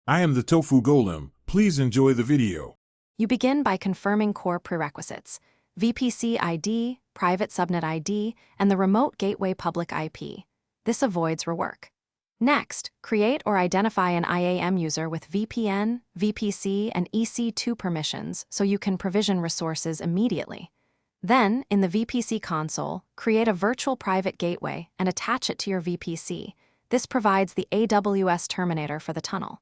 I am the Tofu Golem. Please enjoy the video. You begin by confirming core prerequisites: VPC ID, private subnet ID, and the remote gateway public IP. This avoids rework. Next, create or identify an IAM user with VPN, VPC, and EC2 permissions so you can provision resources immediately. Then, in the VPC console, create a virtual private gateway and attach it to your VPC. This provides the AWS terminator for the tunnel.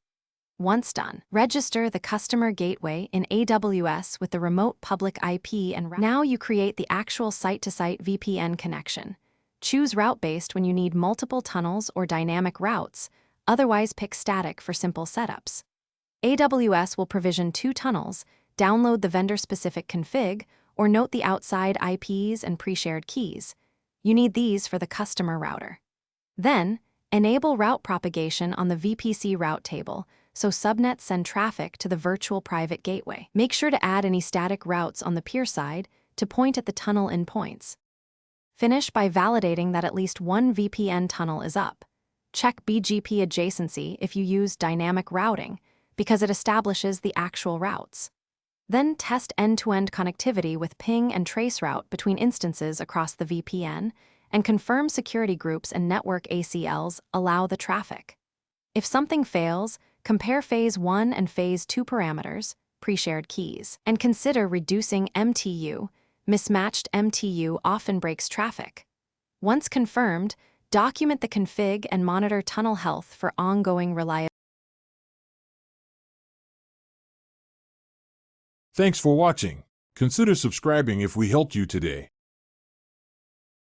Once done, register the customer gateway in AWS with the remote public IP and route. Now you create the actual site-to-site VPN connection. Choose route-based when you need multiple tunnels or dynamic routes, otherwise pick static for simple setups. AWS will provision 2 tunnels, download the vendor-specific config, or note the outside IPs and pre-shared keys. You need these for the customer router. Then, enable route propagation on the VPC route table, so subnets send traffic to the virtual private gateway. Make sure to add any static routes on the peer side to point at the tunnel endpoints. Finish by validating that at least one VPN tunnel is up. Check BGP adjacency if you use dynamic routing, because it establishes the actual routes. Then test end-to-end connectivity with ping and traceroute between instances across the VPN, and confirm security groups and network ACLs allow the traffic. If something fails, compare Phase 1 and Phase 2 parameters, pre-shared keys, and consider reducing MTU. Mismatched MTU often breaks traffic. Once confirmed, document the config and monitor tunnel health for ongoing reliability. Thanks for watching. Consider subscribing if we helped you today.